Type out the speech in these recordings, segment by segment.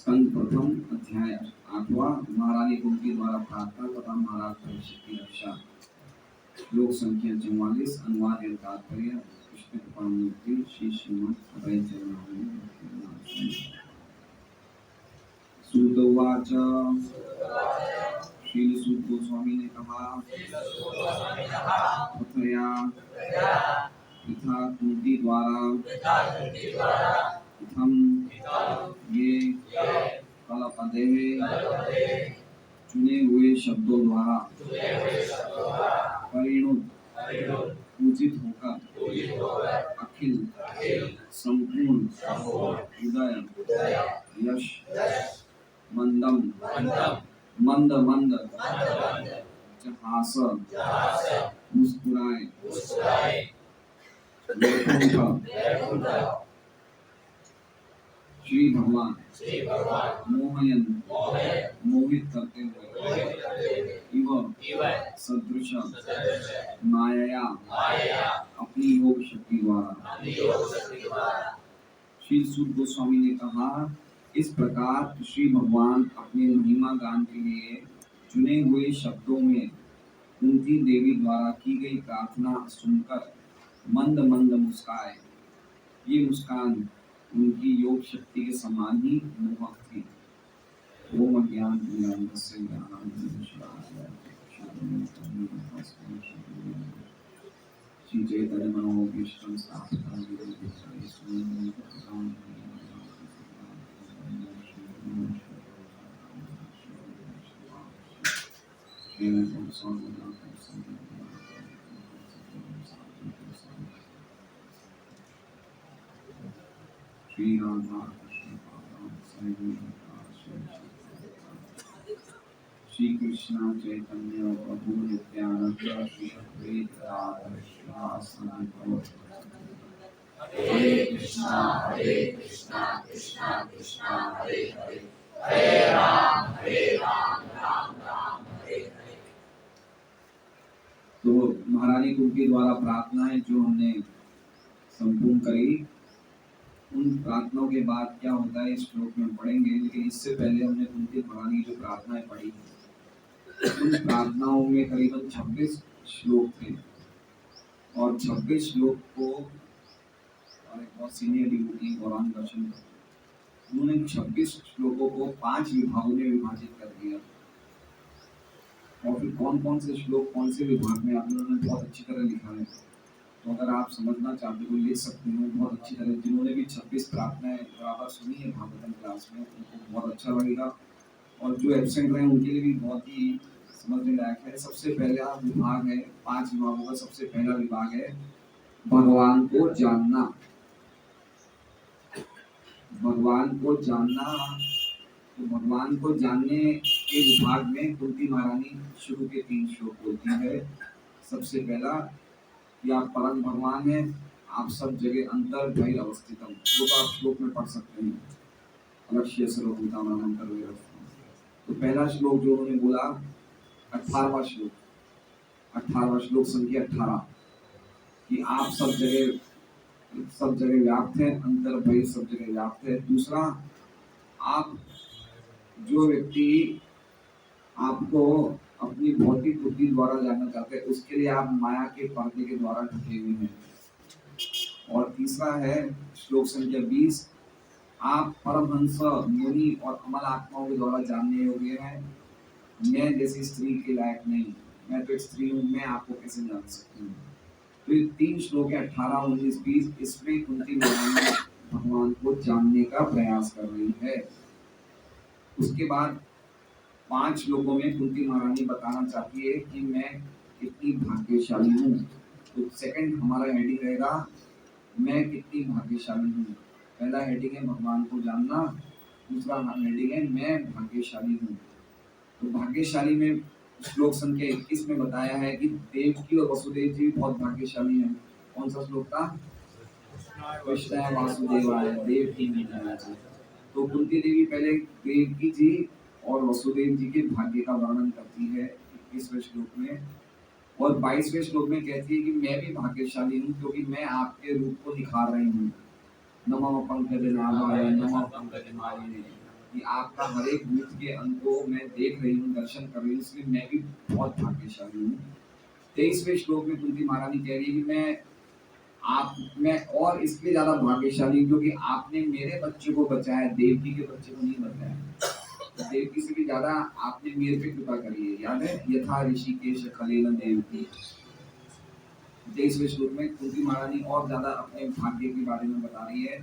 स्कंद प्रथम अध्याय 8वां महारानी कुंती द्वारा प्रार्थना तथा महाराज परीक्षित की रक्षा। श्लोक संख्या 44। अनुवाद एवं तात्पर्य कृष्ण कृपामूर्ति श्री श्रीमद् अभय चरणामृत। सूत उवाच श्री सूत गोस्वामी ने कहा, तथया पिता कुंती द्वारा इत्थम ये कलपदे चुने हुए शब्दों द्वारा परिणुत पूजित होकर अखिल संपूर्ण हृदय यश मंदम मंद मंद जहास मुस्कुराए श्री भगवान मोहयन मोहित करते हुए इव सदृश माया अपनी योग शक्ति द्वारा। श्री सूत गोस्वामी ने कहा, इस प्रकार श्री भगवान अपने महिमा गान के लिए चुने हुए शब्दों में कुंती देवी द्वारा की गई प्रार्थना सुनकर मंद मंद मुस्काए। ये मुस्कान उनकी योग शक्ति के समान ही मोहक थी। ओम अज्ञान श्री चैतन्य मनोभीष्टम स्थापितं श्री राधा श्री कृष्ण चैतन्य प्रभु नित्यानंद श्री अद्वैत हरे कृष्णा कृष्णा कृष्णा हरे हरे हरे राम राम राम हरे हरे। तो महारानी कुंती द्वारा प्रार्थनाएं जो हमने संपूर्ण करी, उन प्रार्थनाओं के बाद क्या होता है इस श्लोक में पढ़ेंगे, लेकिन इससे पहले हमने कुंती महारानी जो प्रार्थनाएं पढ़ी, उन प्रार्थनाओं में करीबन 26 श्लोक थे और 26 श्लोक को और एक बहुत सीनियर डिवोटी गौरांग दर्शन, उन्होंने 26 श्लोकों को 5 विभागों में विभाजित कर दिया। और फिर कौन कौन से श्लोक कौन से विभाग में आप लोगों ने बहुत अच्छी तरह लिखा है। तो अगर आप समझना चाहते हो लिख सकते हो बहुत अच्छी तरह। जिन्होंने भी 26 प्रार्थनाएं बराबर सुनी है भागवतम क्लास में, उनको बहुत अच्छा लगेगा और जो एब्सेंट रहे उनके लिए भी बहुत ही समझने लायक है। सबसे पहला विभाग है, 5 विभागों का सबसे पहला विभाग है भगवान को जानना। भगवान को जानना, तो भगवान को जानने के विभाग में कुंती महारानी शुरू के 3 श्लोक बोलती है। सबसे पहला कि आप परम भगवान हैं, आप सब जगह अंतर भय अवस्थितम। वो तो आप श्लोक में पढ़ सकते हैं, अलक्ष्य सर्वभूतानां अंतर्भयम्। तो पहला श्लोक जो उन्होंने बोला 18वां श्लोक, 18वां श्लोक संख्या 18 कि आप सब जगह व्याप्त है, अंतर भय सब जगह व्याप्त है। दूसरा, आप जो व्यक्ति आपको अपनी भौतिक बुद्धि द्वारा जानना चाहते हैं, उसके लिए आप माया के पर्दे के द्वारा ढके हुए हैं। और तीसरा है श्लोक संख्या 20, आप परमहंस मुनि और अमल आत्माओं के द्वारा जानने योग्य हैं। मैं जैसी स्त्री के लायक नहीं, मैं तो एक स्त्री हूँ, मैं आपको कैसे जान सकती हूँ। तो ये 3 श्लोक है 18, 19, 20। इसमें कुंती महारानी भगवान को जानने का प्रयास कर रही है। उसके बाद 5 श्लोकों में कुंती महारानी बताना चाहती है कि मैं कितनी भाग्यशाली हूँ। तो सेकंड हमारा हेडिंग रहेगा मैं कितनी भाग्यशाली हूँ। पहला हेडिंग है भगवान को जानना, दूसरा हेडिंग है मैं भाग्यशाली हूँ। तो भाग्यशाली में श्लोक संख्या 21 में बताया है कि देवकी और वसुदेव जी बहुत भाग्यशाली हैं। कौन सा श्लोक था? कृष्ण वासुदेवाय देवकी में। तो कुंती देवी पहले देवकी जी और वसुदेव जी के भाग्य का वर्णन करती है 21वें श्लोक में, और 22वें श्लोक में कहती है कि मैं भी भाग्यशाली हूँ क्योंकि मैं आपके रूप को निखार रही हूँ। नमः पंकजनाभाय नमः पंकजमालिने कि आपका हर एक बूथ के अंक को मैं देख रही हूँ, दर्शन कर रही हूँ, इसलिए मैं भी बहुत भाग्यशाली हूँ। 23वें श्लोक में कुंती महारानी कह रही है कि मैं और इसलिए ज्यादा भाग्यशाली हूँ क्योंकि आपने मेरे बच्चे को बचाया, देवकी के बच्चे को नहीं बचाया। तो देवकी से भी ज्यादा आपने मेरे पे कृपा करी है। याद है, यथा ऋषिकेश खलेन देवकी। 23वें श्लोक में कुंती महारानी और ज्यादा अपने भाग्य के बारे में बता रही है।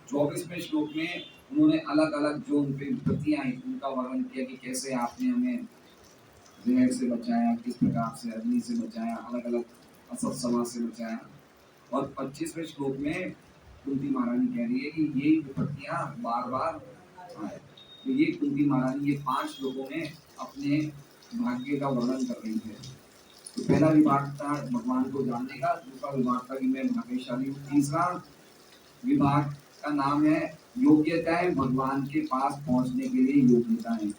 24वें श्लोक में उन्होंने अलग अलग जो उनपे विपत्तियां आई उनका वर्णन किया कि कैसे आपने हमें जहर से बचाया, किस प्रकार से अग्नि से बचाया, अलग अलग असत समाज से बचाया। और 25वें श्लोक में कुंती महारानी कह रही है कि यही विपत्तियां बार बार आए। तो ये कुंती महारानी ये 5 श्लोकों में अपने भाग्य का वर्णन कर रही है। तो पहला विभाग था भगवान को जानने का, दूसरा विभाग था कि मैं भाग्यशाली हूँ, तीसरा विभाग का नाम है योग्यताएं, भगवान के पास पहुंचने के लिए योग्यताएं।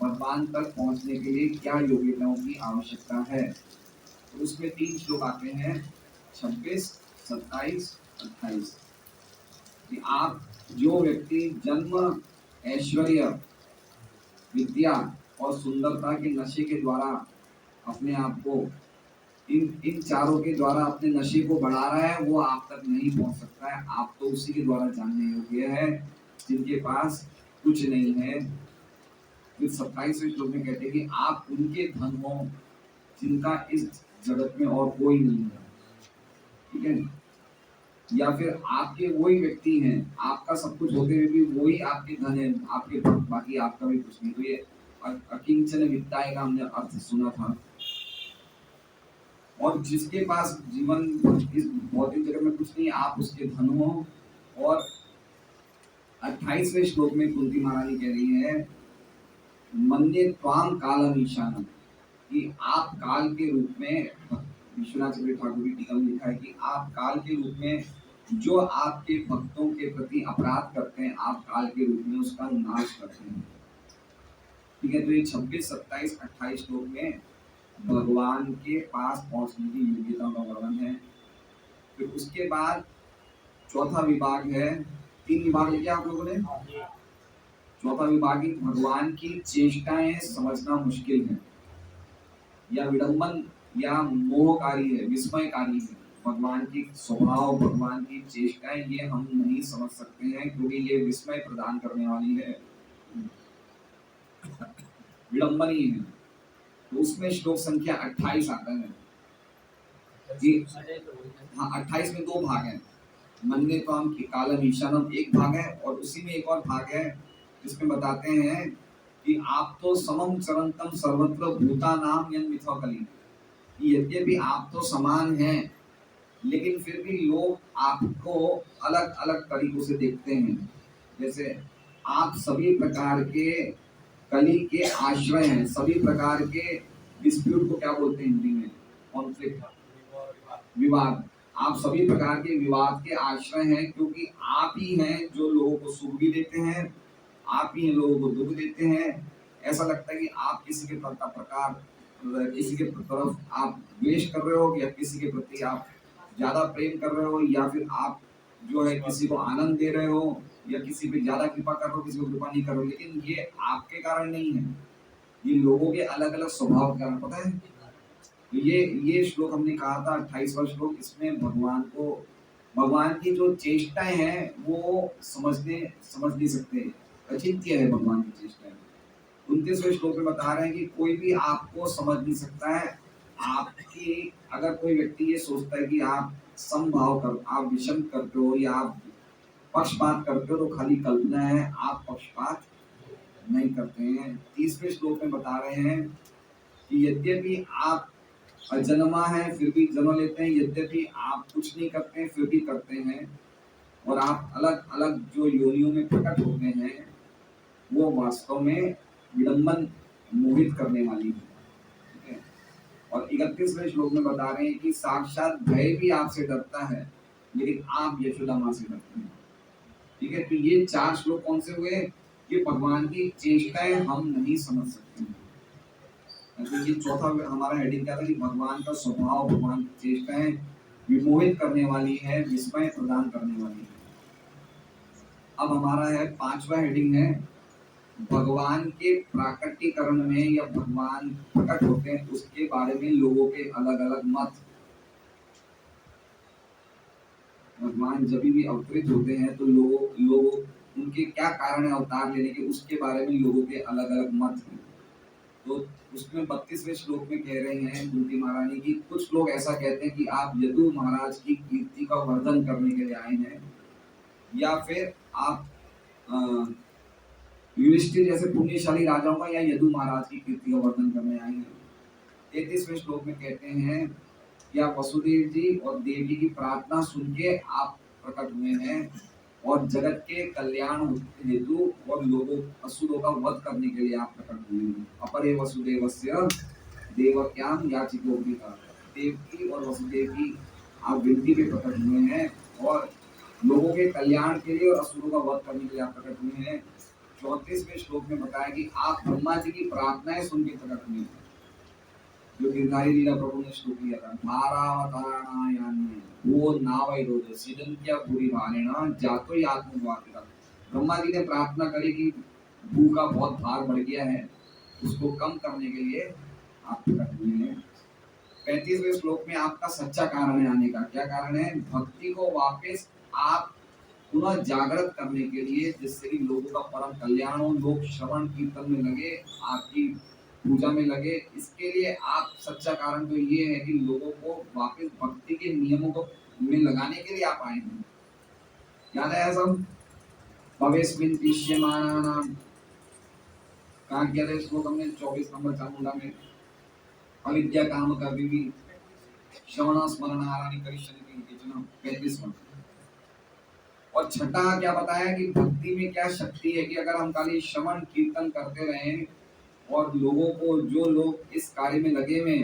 भगवान तक पहुंचने के लिए क्या योग्यताओं की आवश्यकता है। तो उसमें 3 श्लोक आते हैं, 26, 27, 28। कि आप जो व्यक्ति जन्म, ऐश्वर्य, विद्या और सुंदरता के नशे के द्वारा अपने आप को इन चारों के द्वारा अपने नशे को बढ़ा रहा है, वो आप तक नहीं पहुंच सकता है। आप तो उसी के द्वारा जानने योग्य है जिनके पास कुछ नहीं है। फिर 27वें श्लोक में कहते हैं कि आप उनके धन हो जिनका इस जगत में और कोई नहीं है। ठीक है, या फिर आपके वही व्यक्ति हैं, आपका सब कुछ होते हुए भी वही आपके धन है, आपके बाकी आपका भी कुछ नहीं। तो ये अकिंचन वित्ताय का हमने अर्थ सुना था। और जिसके पास जीवन इस भौतिक जगत में कुछ नहीं, आप उसके धन हो। और 28वें श्लोक में कुंती महारानी कह रही है, मन्ये त्वाम कालम ईशानम, कि आप काल के रूप में, विश्वनाथ चंद्र ठाकुर की टीका में लिखा है कि आप काल के रूप में जो आपके भक्तों के प्रति अपराध करते हैं, आप काल के रूप में उसका नाश करते हैं। ठीक है, तो ये 26, 27, 28 श्लोक में भगवान के पास पहुंचने की योग्यता का वर्णन है। फिर उसके बाद चौथा विभाग है, 3 विभाग लिखे आप लोगों ने। चौथा विभाग है भगवान की चेष्टाएं समझना मुश्किल है, या विडंबन या मोहकारी है, विस्मयकारी है। भगवान की स्वभाव, भगवान की चेष्टाएं ये हम नहीं समझ सकते हैं क्योंकि ये विस्मय प्रदान करने वाली है, विडंबनी है। तो उसमें श्लोक संख्या 28 आता है कि हाँ, 28 में 2 भाग हैं। मन्ये त्वाम की कालम ईशानम एक भाग है, और उसी में एक और भाग है जिसमें बताते हैं कि आप तो समम चरंतम सर्वत्र भूतानाम यन मिथो कली, यद्यपि आप तो समान हैं लेकिन फिर भी लोग आपको अलग अलग तरीकों से देखते हैं। जैसे आप सभी प्रकार के कली के आश्रय हैं। सभी प्रकार के डिस्प्यूट को क्या बोलते हैं हिंदी में? कॉन्फ्लिक्ट, विवाद। आप सभी प्रकार के विवाद के आश्रय हैं क्योंकि आप ही हैं जो लोगों को सुख भी देते हैं, आप ही लोगों को दुख देते हैं। ऐसा लगता है कि आप किसी के प्रकार किसी के तरफ आप द्वेष कर रहे हो, या किसी के प्रति आप ज्यादा प्रेम कर रहे हो, या फिर आप जो है किसी को आनंद दे रहे हो, या किसी पे ज्यादा कृपा कर रहे हो, किसी को कृपा नहीं कर रहे हो। लेकिन ये आपके कारण नहीं है, ये लोगों के अलग अलग स्वभाव के कारण। पता है, तो ये श्लोक हमने कहा था 28वां श्लोक, इसमें भगवान की जो चेष्टाएं हैं वो समझ नहीं सकते, अचिंत्य है भगवान की चेष्टाएं। 29वें श्लोक में बता रहे हैं कि कोई भी आपको समझ नहीं सकता है। आपकी अगर कोई व्यक्ति ये सोचता है कि आप आप विषम करते हो या आप पक्षपात करते हो, तो खाली कल्पना है, आप पक्षपात नहीं करते हैं। 30वें श्लोक में बता रहे हैं कि यद्यपि आप अजन्मा है फिर भी जन्म लेते हैं, यद्यपि आप कुछ नहीं करते हैं फिर भी करते हैं, और आप अलग अलग जो योनियों में प्रकट होते हैं वो वास्तव में विडंबन, मोहित करने वाली है। ठीक है, और 31वें श्लोक में बता रहे हैं कि साक्षात भय भी आपसे डरता है लेकिन आप यशोदा मां से डरते हैं। ठीक है, तो ये 4 श्लोक कौन से हुए कि भगवान की चेष्टाएं हम नहीं समझ सकते हैं। तो ये चौथा हमारा हेडिंग क्या था कि भगवान का स्वभाव, भगवान की चेष्टाएं विमोहित करने वाली है, विस्मय प्रदान करने वाली है। अब हमारा है 5वां हेडिंग है भगवान के प्राकटीकरण में या भगवान प्रकट होते हैं उसके बारे में लोगों के अलग अलग मत। भगवान जब भी अवतरित होते हैं तो लोग उनके क्या कारण है अवतार लेने के उसके बारे में लोगों के अलग अलग मत हैं। तो उसमें 32वें श्लोक में कह रहे हैं कुंती महारानी की कुछ लोग ऐसा कहते हैं कि आप यदु महाराज की कीर्ति का वर्धन करने के लिए आए हैं या फिर आप युधिष्ठिर जैसे पुण्यशाली राजाओं का या यदु महाराज की कीर्ति का वर्धन करने आए हैं। 33वें श्लोक में कहते हैं कि आप वसुदेव जी और देवी की प्रार्थना सुन के आप प्रकट हुए हैं और जगत के कल्याण हेतु और लोगों असुरों का वध करने के लिए आप प्रकट हुए हैं। अपरे वसुदेवस्य देवक्याम याचिकोभिः देवकी और वसुदेव की आप विनती पे प्रकट हुए हैं और लोगों के कल्याण के लिए और असुरों का वध करने के लिए आप प्रकट हुए हैं। 34वें श्लोक में बताया कि आप ब्रह्मा जी की प्रार्थनाएं सुन के प्रकट हुए हैं। जो गिरधारी लीला प्रभु ने श्लोक किया था धारावतारणायान्य वो नावैरोध सीदंत्या भूरि भारेण जातो यात्मवातिरा। ब्रह्मा जी ने प्रार्थना करी कि भू का बहुत भार बढ़ गया है उसको कम करने के लिए आप प्रकट हुए हैं। 35वें श्लोक में आपका सच्चा कारण है आने का। क्या कारण है? भक्ति को वापस आप पुनः जागृत करने के लिए जिससे कि लोगों का परम कल्याण हो, लोग श्रवण कीर्तन में लगे, आपकी पूजा में लगे। इसके लिए आप सच्चा कारण तो ये है कि लोगों को वापस भक्ति के नियमों को में लगाने के लिए आप आए हैं। याद है सब भवेस्मिन् दृश्यमानानां कहा किया था श्लोक हमने 24 नंबर चामुंडा में अविद्या काम का विवि श्रवण स्मरण आरानी करिष्यन्ति 35वां। और छठा क्या बताया कि भक्ति में क्या शक्ति है कि अगर हम खाली श्रवण कीर्तन करते रहें और लोगों को जो लोग इस कार्य में लगे हुए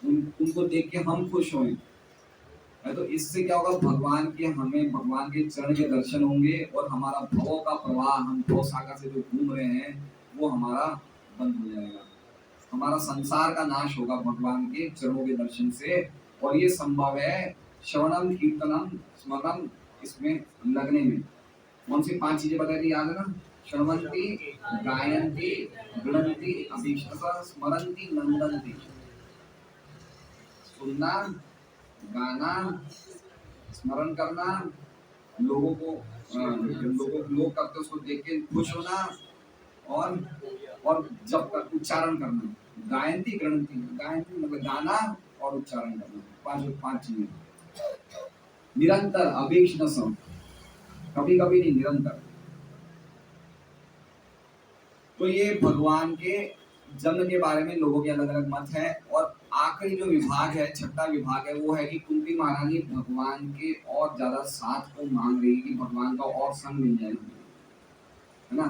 उनको देख के हम खुश हों तो इससे क्या होगा भगवान के चरण के दर्शन होंगे और हमारा भवों का प्रवाह हम भव सागर से जो घूम रहे हैं वो हमारा बंद हो जाएगा। हमारा संसार का नाश होगा भगवान के चरणों के दर्शन से। और ये संभव है श्रवणम कीर्तनम स्मरणम इसमें लगने में। कौन सी 5 चीजें बताई थी याद है ना? श्रवंती गायंती गृणंती अभीष्टता स्मरंती नंदंती। सुनना, गाना, स्मरण करना, लोग करते उसको देख के खुश होना और जब तक उच्चारण करना। गायंती गृणंती मतलब गाना और उच्चारण करना। 5 चीजें निरंतर अभीष्टता कभी कभी नहीं निरंतर। तो ये भगवान के जन्म के बारे में लोगों के अलग अलग मत है। और आखिरी जो विभाग है छठा विभाग है वो है कि कुंती महारानी भगवान के और ज्यादा साथ को मांग रही कि भगवान का और संग मिल जाए, है ना।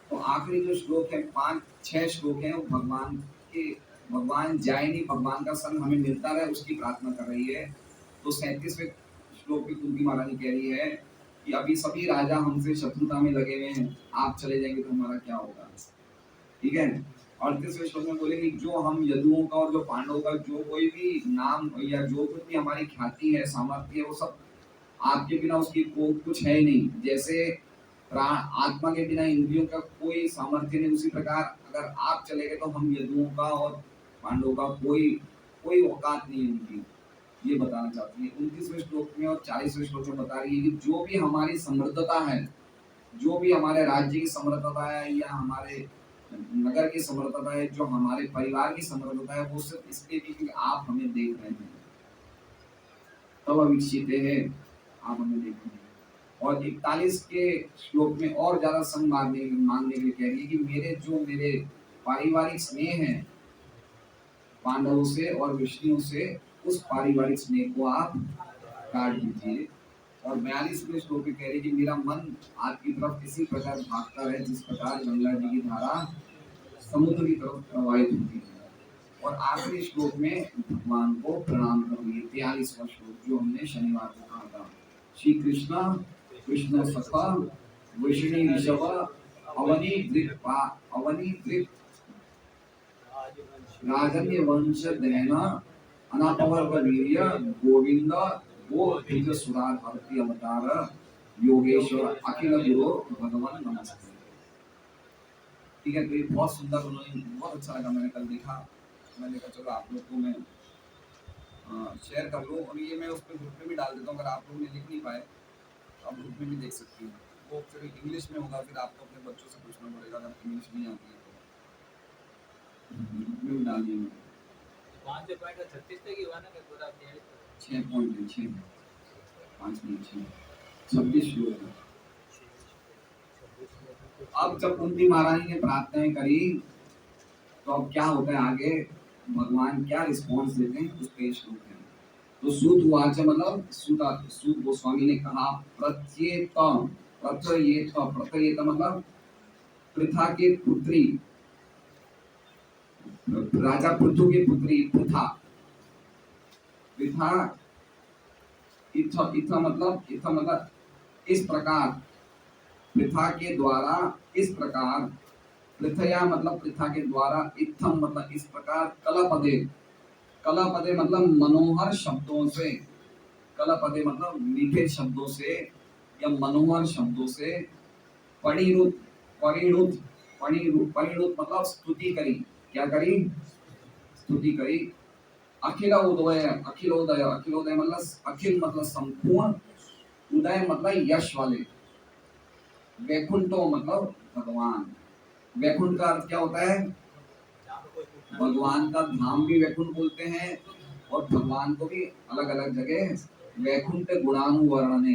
तो आखिरी जो श्लोक है 5-6 श्लोक है वो भगवान जाए नहीं, भगवान का संग हमें मिलता रहे उसकी प्रार्थना कर रही है। तो 37वें श्लोक में कुंती महारानी कह रही है कि अभी सभी राजा हमसे शत्रुता में लगे हुए हैं, आप चले जाएंगे तो हमारा क्या होगा। ठीक है। 38वें श्लोक में बोलेंगे जो हम यदुओं का और जो पांडवों का जो कोई भी नाम या जो कुछ भी हमारी ख्याति है सामर्थ्य है वो सब आपके बिना उसकी कुछ है ही नहीं। जैसे आत्मा के बिना इंद्रियों का कोई सामर्थ्य नहीं, उसी प्रकार अगर आप चले गए तो हम यदुओं का और पांडवों का कोई औकात नहीं है उनकी। ये बताना चाहती है 29वें श्लोक में। और 40वें श्लोक में बता रही है कि जो भी हमारी समृद्धता है, जो भी हमारे राज्य की समृद्धता है या हमारे नगर की समृद्धता है, जो हमारे परिवार की समृद्धता है, वो सिर्फ इसलिए कि आप हमें देख रहे हैं तब अभिषिक्त है, आप हमें देख रहे हैं। और 41 के श्लोक में और ज्यादा संग मांगने के लिए कह रही है कि मेरे पारिवारिक स्नेह है पांडवों से और विष्णु से, उस पारिवारिक स्नेह को आप काट दीजिए। और 42वें श्लोक में कह रही कि मेरा मन आपकी तरफ इसी प्रकार भागता है जिस प्रकार गंगा जी की धारा समुद्र की तरफ प्रवाहित होती है। और आखिरी श्लोक में भगवान को प्रणाम कर रही है। 43वां श्लोक जो हमने शनिवार को कहा था। श्री कृष्ण सखा विष्णु ऋषभ अवनी दृक् राजन्य वंश दहना अनापवर्ग वीर्य गोविंद वो सुरार भक्ति अवतार योगेश्वर अखिल गुरु भगवान नमस्ते। ठीक है, तो ये बहुत सुंदर, उन्होंने बहुत अच्छा लगा, मैंने कल देखा। मैंने कहा चलो आप लोग को मैं शेयर कर लूँ, और ये मैं उस पर ग्रुप में भी डाल देता हूँ। अगर आप लोग ने लिख नहीं पाए तो आप ग्रुप में भी देख सकती हैं। वो फिर इंग्लिश में होगा, फिर आपको अपने बच्चों से पूछना पड़ेगा, अगर इंग्लिश नहीं आती है तो ग्रुप में भी डाल दिए। 6 पॉइंट है, 6 5 में 6 26 श्लोक। अब जब कुंती महारानी ने प्रार्थनाएं करी तो अब क्या होता है आगे, भगवान क्या रिस्पॉन्स देते हैं उस पे श्लोक है। तो सूत वाच मतलब सूत गोस्वामी ने कहा, प्रत्ययेत मतलब पृथा के पुत्री, राजा पृथु की पुत्री पृथा। पृथा इथ मतलब इस प्रकार, पृथा के द्वारा, इस प्रकार, पृथया मतलब पृथा के द्वारा, इत्थम मतलब इस प्रकार, कलपदे, कलपदे मतलब मनोहर शब्दों से, कलपदे मतलब मीठे शब्दों से या मनोहर शब्दों से, परिणुत परिणुत परिणुत मतलब स्तुति करी। क्या करी? स्तुति करी। अखिलोदय, अखिलोदय, अखिलोदय मतलब अखिल मतलब संपूर्ण, उदय मतलब यश वाले, वैकुंठो मतलब भगवान। वैकुंठ का अर्थ क्या होता है? भगवान का धाम भी वैकुंठ बोलते हैं, और भगवान को भी अलग अलग जगह वैकुंठ गुणानुवर्णने।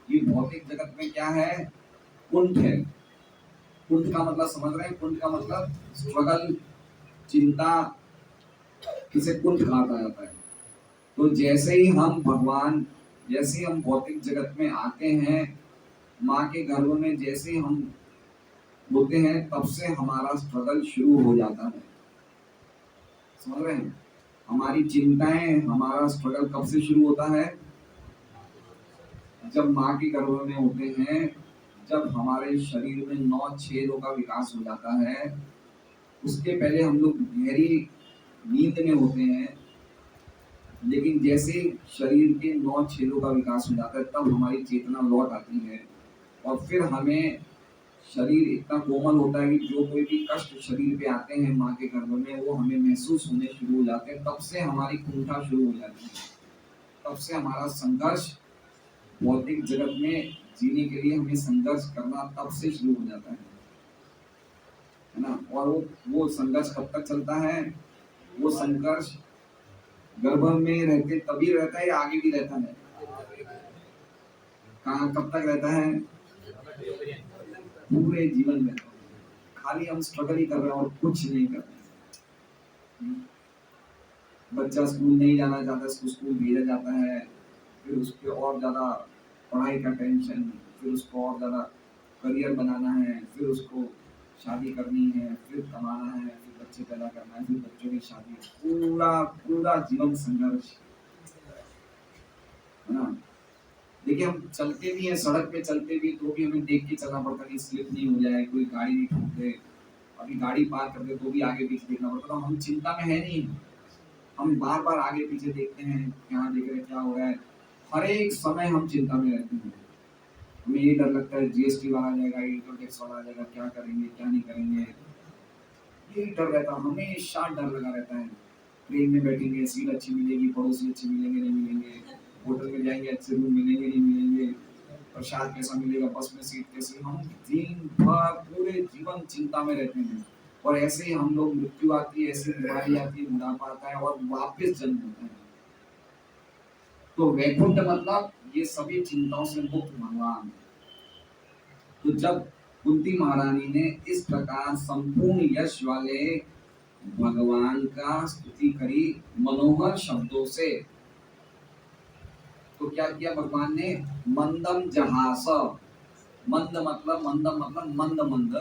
ये भौतिक जगत में क्या है? कुंठ है। कुंठ का मतलब समझ रहे हैं? कुंठ का मतलब स्ट्रगल, चिंता, किसे कुंठ कहा जाता है। तो जैसे ही हम भगवान, जैसे ही हम भौतिक जगत में आते हैं, माँ के गर्भ में जैसे ही हम होते हैं, तब से हमारा स्ट्रगल शुरू हो जाता है। समझ रहे हैं? हमारी चिंताएं, हमारा स्ट्रगल कब से शुरू होता है? जब माँ के गर्भ में होते हैं, जब हमारे शरीर में 9 छेदों का विकास हो जाता है। उसके पहले हम लोग गहरी नींद में होते हैं, लेकिन जैसे शरीर के 9 छेदों का विकास हो जाता है, तब हमारी चेतना लौट आती है, और फिर हमें शरीर इतना कोमल होता है कि जो कोई भी कष्ट शरीर पे आते हैं माँ के गर्भ में, वो हमें महसूस होने शुरू हो जाते हैं। तब से हमारी कुंठा शुरू हो जाती है, तब से हमारा संघर्ष भौतिक जगत में जीने के लिए हमें संघर्ष करना तब से शुरू हो जाता है ना। और वो संघर्ष कब तक चलता है? वो संघर्ष गर्भ में रहते तभी रहता है या आगे भी रहता है? कहाँ, कब तक रहता है? पूरे जीवन में। खाली हम स्ट्रगल ही कर रहे हैं और कुछ नहीं कर रहे हैं। बच्चा स्कूल नहीं जाना चाहता, उसको स्कूल भेजा जाता है, फिर उसके और ज़्यादा पढ़ाई का टेंशन, फिर उसको और ज़्यादा करियर बनाना है, फिर उसको शादी करनी है, फिर कमाना है, फिर बच्चे पैदा करना है, फिर बच्चों की शादी, पूरा पूरा जीवन संघर्ष है ना। देखिए, हम चलते भी हैं, सड़क पे चलते भी, तो भी हमें देख के चलना पड़ता है कि स्लिप नहीं हो जाए, कोई गाड़ी नहीं ठोक दे। अभी गाड़ी पार कर दे तो भी आगे पीछे देखना पड़ता है। तो हम चिंता में है नहीं, हम बार बार आगे पीछे देखते हैं, क्या देख रहे हैं, क्या हो रहा है। हर एक समय हम चिंता में रहते हैं। हमें ये डर लगता है जीएसटी वाला आ जाएगा, इनकम टैक्स वाला आ जाएगा, क्या करेंगे क्या नहीं करेंगे, ये डर रहता है, हमेशा डर लगा रहता है। ट्रेन में बैठेंगे, सीट अच्छी मिलेगी, पड़ोसी अच्छे मिलेंगे नहीं मिलेंगे, होटल में जाएंगे, अच्छे रूम मिलेंगे नहीं मिलेंगे, प्रसाद कैसा मिलेगा, बस में सीट कैसी। हम दिन भर पूरे जीवन चिंता में रहते हैं, और ऐसे ही हम लोग, मृत्यु आती है, ऐसे बीमारी आती है, बुढ़ापा आता है, और वापस जन्म होता है। तो वैकुंठ मतलब ये सभी चिंताओं से मुक्त भगवान। तो जब कुंती महारानी ने इस प्रकार संपूर्ण यश वाले भगवान का स्तुति करी मनोहर शब्दों से, तो क्या किया भगवान ने? मंदम जहास, मंदम मतलब मंद मंद,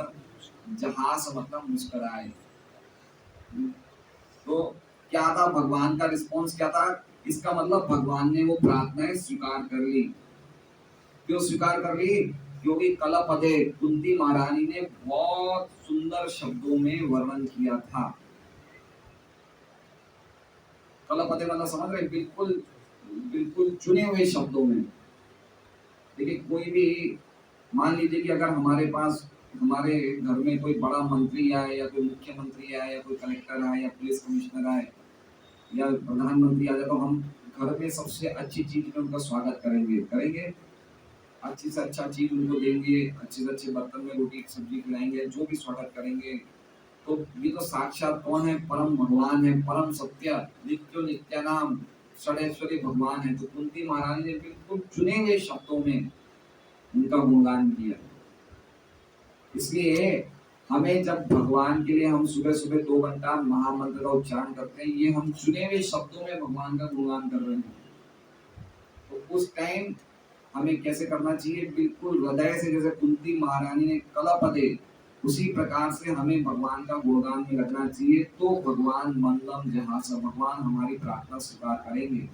जहास मतलब मुस्कुराए। तो क्या था भगवान का रिस्पॉन्स, क्या था? इसका मतलब भगवान ने वो प्रार्थनाएं स्वीकार कर ली। क्यों स्वीकार कर ली? क्योंकि कलपदे, कुंती महारानी ने बहुत सुंदर शब्दों में वर्णन किया था। कलपदे मतलब समझ रहे? बिल्कुल बिल्कुल चुने हुए शब्दों में। देखिए कोई भी, मान लीजिए कि अगर हमारे पास, हमारे घर में कोई बड़ा मंत्री आए या कोई मुख्यमंत्री आए या कोई कलेक्टर आए या पुलिस कमिश्नर आए या प्रधानमंत्री आ जाए, तो हम घर में सबसे अच्छी चीज में उनका स्वागत करेंगे करेंगे, अच्छी से अच्छा चीज उनको देंगे, अच्छे से अच्छे बर्तन में रोटी सब्जी खिलाएंगे, जो भी स्वागत करेंगे। तो ये तो साक्षात कौन है? परम भगवान है, परम सत्य नित्यो नित्यानाम षडेश्वरी भगवान है। तो कुंती महारानी ने बिल्कुल चुने हुए शब्दों में उनका गुणगान किया। इसलिए हमें जब भगवान के लिए हम सुबह सुबह 2 घंटा महामंत्र का उच्चारण करते हैं, ये हम चुने हुए शब्दों में भगवान का गुणगान कर रहे हैं। तो उस टाइम हमें कैसे करना चाहिए? बिल्कुल हृदय से, जैसे कुंती महारानी ने कलपदे, उसी प्रकार से हमें भगवान का गुणगान में लगना चाहिए। तो भगवान मंदम जहां से, भगवान हमारी प्रार्थना स्वीकार करेंगे।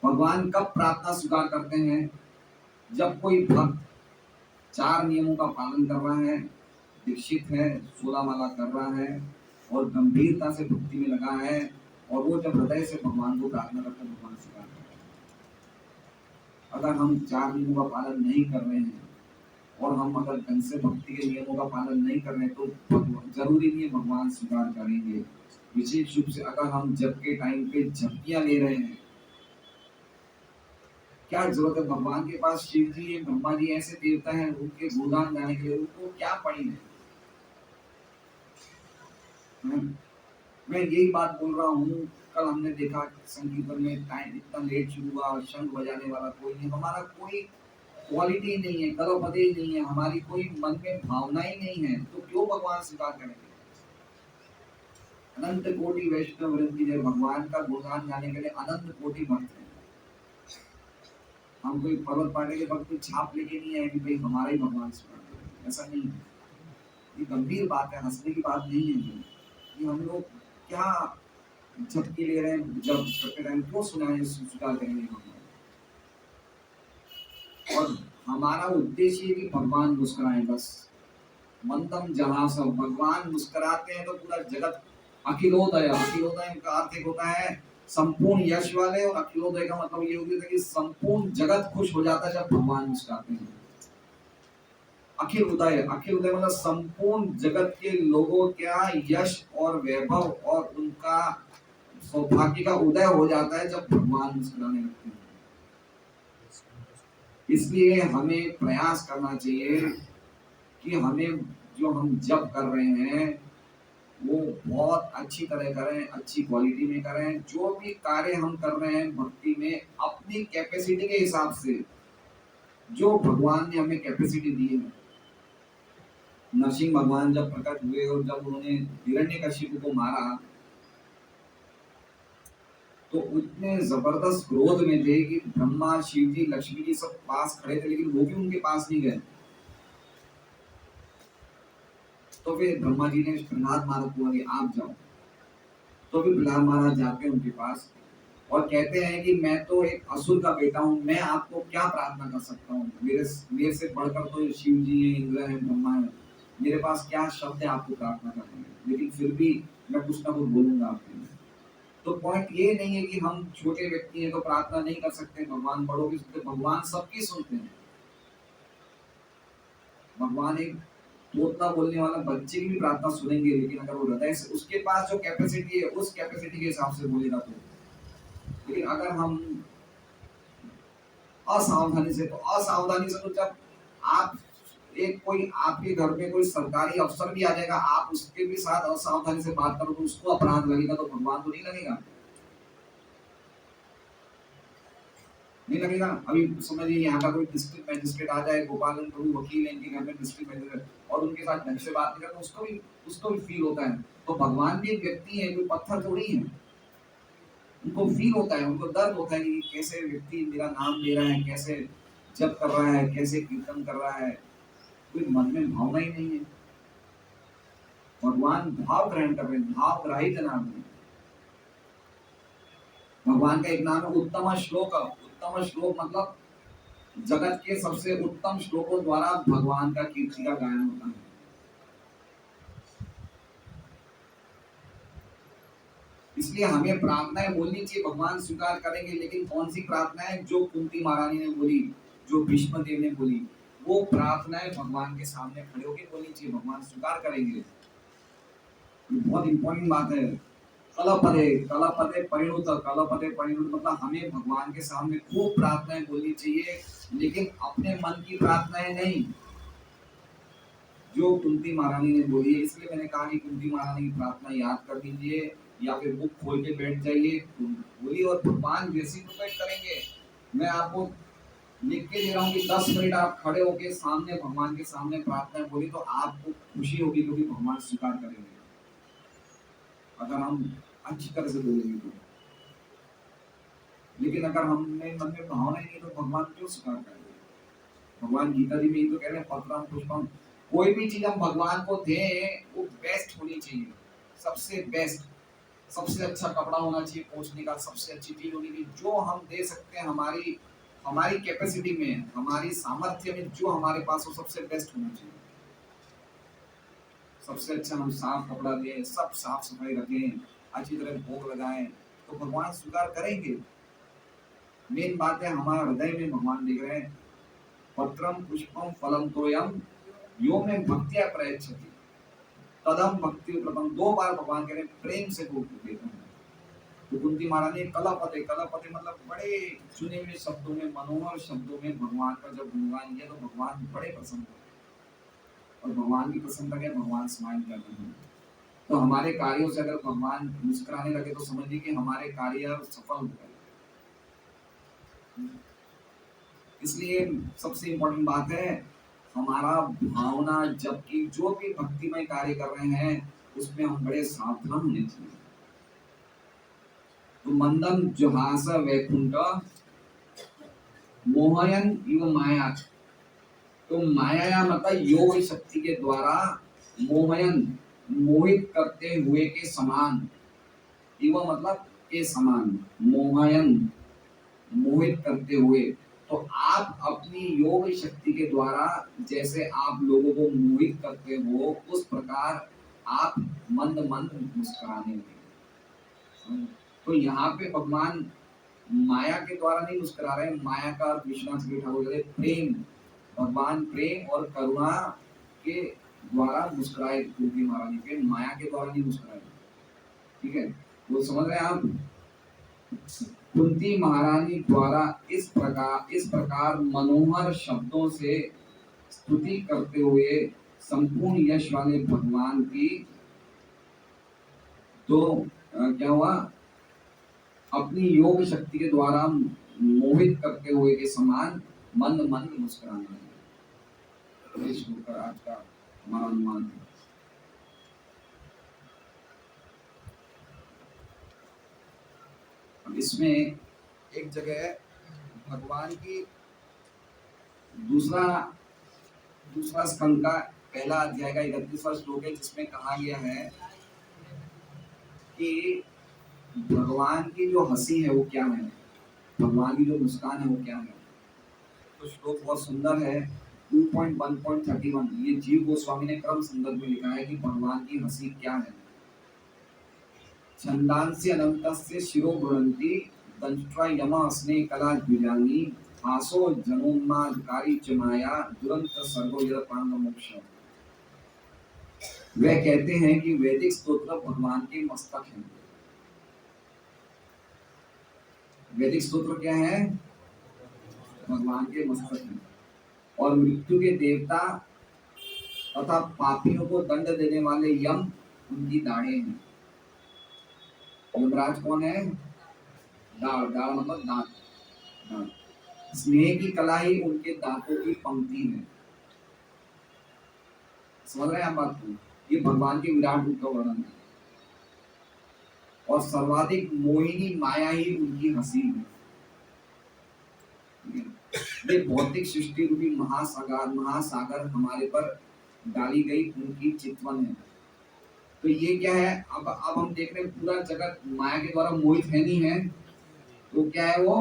भगवान कब प्रार्थना स्वीकार करते हैं? जब कोई भक्त 4 नियमों का पालन कर रहा है, दीक्षित है, 16 माला कर रहा है और गंभीरता से भक्ति में लगा है, और वो जब हृदय से भगवान को प्रार्थना करते हैं, भगवान स्वीकार करते हैं। अगर हम 4 नियमों का पालन नहीं कर रहे हैं और हम अगर ढंग से भक्ति के नियमों का पालन नहीं कर रहे, तो जरूरी नहीं है भगवान स्वीकार करेंगे। विशेष रूप से अगर हम जप के टाइम पे झपकियां ले रहे हैं, क्या जरूरत है? भगवान के पास शिव जी है, ब्रह्मा जी ऐसे देवता हैं, उनके गुणगान गाने के लिए उनको क्या पड़ी है? मैं यही बात बोल रहा हूँ। कल हमने देखा संकीर्तन में टाइम इतना लेट शुरू हुआ, शंख बजाने वाला कोई नहीं, हमारा कोई क्वालिटी नहीं है, कलोपदे ही नहीं है, हमारी कोई मन में भावना ही नहीं है, तो क्यों भगवान स्वीकार करेंगे? अनंत कोटि वैष्णव वृंद की जय। भगवान का गुणगान गाने के लिए अनंत कोटि भक्त हैं। हम कोई पर्वत पाने के वक्त छाप लेके नहीं आए कि भाई हमारा ही भगवान स्वीकार करेंगे, ऐसा नहीं है। ये गंभीर बात है, हंसने की बात नहीं है। कि हम लोग क्या झपकी ले रहे हैं, जब करते टाइम क्यों सुनाए स्वीकार करेंगे भगवान? और हमारा उद्देश्य है कि भगवान मुस्कुराएं बस। मंदम जहां सब, भगवान मुस्कुराते हैं तो पूरा जगत अखिलोदय, अखिलोदय का अर्थ एक होता है संपूर्ण यश वाले, और अखिलोदय का मतलब ये होता है कि संपूर्ण जगत खुश हो जाता है जब भगवान मुस्कुराते हैं। अखिल उदय, अखिल उदय मतलब संपूर्ण जगत के लोगों का यश और वैभव और उनका सौभाग्य का उदय हो जाता है जब भगवान मुस्कुराने लगते हैं। इसलिए हमें प्रयास करना चाहिए कि हमें जो हम जप कर रहे हैं वो बहुत अच्छी तरह करें, अच्छी क्वालिटी में करें। जो भी कार्य हम कर रहे हैं भक्ति में, अपनी कैपेसिटी के हिसाब से, जो भगवान ने हमें कैपेसिटी दी है। नरसिंह भगवान जब प्रकट हुए और जब उन्होंने हिरण्यकशिपु को मारा, तो उतने जबरदस्त क्रोध में थे कि ब्रह्मा, शिव जी, लक्ष्मी जी सब पास खड़े थे, लेकिन वो भी उनके पास नहीं गए। तो फिर ब्रह्मा जी ने प्रहलाद महाराज को बोला आप जाओ। तो फिर प्रहलाद महाराज जाते हैं उनके पास और कहते हैं कि मैं तो एक असुर का बेटा हूँ, मैं आपको क्या प्रार्थना कर सकता हूँ? मेरे से बढ़कर तो शिव जी है, इंद्र है, ब्रह्मा है, मेरे पास क्या शब्द है आपको प्रार्थना करने में? लेकिन फिर भी मैं कुछ ना कुछ बोलूंगा आपके लिए। तो पॉइंट ये नहीं है कि हम छोटे व्यक्ति हैं तो प्रार्थना नहीं कर सकते, भगवान बड़ों की सुनते, भगवान सबकी सुनते हैं। भगवान एक तोतला बोलने वाला बच्चे की भी प्रार्थना सुनेंगे, लेकिन अगर वो हृदय से, उसके पास जो कैपेसिटी है उस कैपेसिटी के हिसाब से बोलेगा तो। लेकिन अगर हम असावधानी से, तो जब आप एक कोई आपके घर में कोई सरकारी अफसर भी आ जाएगा, आप उसके भी साथ असावधानी से बात करो तो उसको अपराध लगेगा, तो भगवान को नहीं लगेगा? नहीं लगेगा। अभी समझिए यहाँ का कोई डिस्ट्रिक्ट मैजिस्ट्रेट आ जाए, गोपालगंज कोई वकील है, इनके घर में डिस्ट्रिक्ट मैजिस्ट्रेट, और उनके साथ ढंग से बात नहीं करता, उसको भी फील होता है। तो भगवान भी एक व्यक्ति है, कोई पत्थर थोड़ी है। उनको फील होता है, उनको दर्द होता है कि कैसे व्यक्ति मेरा नाम ले रहा है, कैसे जप कर रहा है, कैसे कीर्तन कर रहा है, कोई मन में भावना ही नहीं है। भगवान भाव ग्रहण कर रहे हैं, भाव ग्राही नाम है। भगवान का एक नाम है उत्तम श्लोक। उत्तम श्लोक मतलब जगत के सबसे उत्तम श्लोकों द्वारा भगवान का कीर्ति का गायन होता है। इसलिए इसलिए हमें प्रार्थनाएं बोलनी चाहिए, भगवान स्वीकार करेंगे। लेकिन कौन सी प्रार्थनाएं? जो कुंती महारानी ने बोली, जो भीष्म देव ने बोली, वो प्रार्थनाएं भगवान के सामने खड़े होकर बोलनी चाहिए, भगवान स्वीकार करेंगे। ये बहुत इंपॉर्टेंट बात है। कलपदे कलपदे परिणुत, कलपदे परिणुत मतलब हमें भगवान के सामने खूब प्रार्थनाएं बोलनी चाहिए, लेकिन अपने मन की प्रार्थनाएं नहीं, जो कुंती महारानी ने बोली है। इसलिए मैंने कहा कि कुंती महारानी की प्रार्थना याद कर लीजिए, या फिर बुक खोल के बैठ जाइए, बोलिए और भगवान रेसिप्रोकेट करेंगे। मैं आपको लिख के दे रहा हूँ कि 10 मिनट आप खड़े होके सामने भगवान के सामने प्रार्थना बोली तो आपको खुशी होगी, क्योंकि भगवान स्वीकार करेंगे अगर हम अच्छी तरह से बोलेंगे तो। लेकिन अगर हमने मन में भावना ही नहीं तो भगवान क्यों स्वीकार करेंगे? भगवान गीता जी में ही तो कह रहे हैं, पत्रम पुष्पम। कोई भी चीज हम भगवान को दें वो बेस्ट होनी चाहिए, सबसे बेस्ट, सबसे अच्छा कपड़ा होना चाहिए पहुंचने का, सबसे अच्छी चीज होनी चाहिए। जो हम दे सकते हैं हमारी हमारी कैपेसिटी में, हमारी सामर्थ्य में, जो हमारे पास हो सबसे बेस्ट होना चाहिए। सबसे अच्छा हम साफ कपड़ा दें, सब साफ सफाई रखें, अच्छी तरह भोग लगाएं, तो भगवान स्वीकार करेंगे। मेन बात है हमारा हृदय में भगवान देख रहे हैं। पत्रम पुष्पम फलम तोयम यो में भक्तिया प्रयच्छति तदम भक्ति प्रथम। 2 बार भगवान कह रहे प्रेम से भोग देते हैं। तो कुंती महारानी कलपते, कलपते मतलब बड़े चुने हुए शब्दों में, मनोहर शब्दों में भगवान का जब गुणगान किया तो भगवान बड़े प्रसन्न हुए। और भगवान भी प्रसन्न लगे, भगवान स्माइल कर रहे हैं। तो हमारे कार्यों से अगर भगवान मुस्कुराने लगे तो समझिए कि हमारे कार्य सफल हो गए। इसलिए सबसे इम्पोर्टेंट बात है हमारा भावना, जबकि जो भी भक्तिमय कार्य कर रहे हैं उसमें हम बड़े सावधान होने चाहिए। तो मंदम जुहास वैकुंठ मोहयन इव माया। तो माया मतलब योग शक्ति के द्वारा मोहयन, मोहित करते हुए के समान, इव मतलब के समान, मोहयन मोहित करते हुए। तो आप अपनी योग शक्ति के द्वारा जैसे आप लोगों को मोहित करते हो, उस प्रकार आप मंद मंद मुस्कुराने लगे। तो यहाँ पे भगवान माया के द्वारा नहीं मुस्कुरा रहे। माया का विश्वनाथ ठाकुर कहते प्रेम, भगवान प्रेम और करुणा के द्वारा मुस्कुराए कुंती महारानी पे, माया के द्वारा नहीं मुस्कुराए। ठीक है, वो समझ रहे हैं आप? कुंती महारानी द्वारा इस प्रकार मनोहर शब्दों से स्तुति करते हुए संपूर्ण यश वाले भगवान की तो क्या हुआ, अपनी योग शक्ति के द्वारा मोहित करते हुए के समान मंद मंद मुस्कुराने लगे। इस श्लोक का आज का हमारा अनुमान है। अब इसमें एक जगह भगवान की दूसरा स्कंद का पहला अध्याय का 31वां श्लोक है, जिसमें कहा गया है कि भगवान की जो हंसी है वो क्या है, भगवान की जो मुस्कान है वो क्या है। तो श्लोक बहुत सुंदर है, 2.1.31। ये जीव गोस्वामी ने क्रम संदर्भ में लिखा है कि भगवान की हंसी क्या है। छंदांस्य अनंतस्य शिरो गृह्णन्ति दंष्ट्रा यमा स्ने कला द्विजानी आसो जनोन्मादकारी च माया दुरंत सर्गो यद पांग मोक्ष। वे कहते हैं कि वैदिक स्तोत्र भगवान के मस्तक हैं। वैदिक स्तोत्र क्या है? भगवान के मस्तक हैं। और मृत्यु के देवता तथा पापियों को दंड देने वाले यम उनकी दाढ़ें हैं। यमराज कौन है? दाढ़, दाढ़ मतलब दांत, दांत। स्नेह की कला ही उनके दांतों की पंक्ति है। समझ रहे हैं आप बात को? ये भगवान के विराट रूप का वर्णन है। और सर्वाधिक मोहिनी माया ही उनकी हंसी है। ये भौतिक सृष्टि रूपी महासागर हमारे पर डाली गई उनकी चितवन है। तो ये क्या है, अब हम देख रहे हैं पूरा जगत माया के द्वारा मोहित है, नहीं है? तो क्या है वो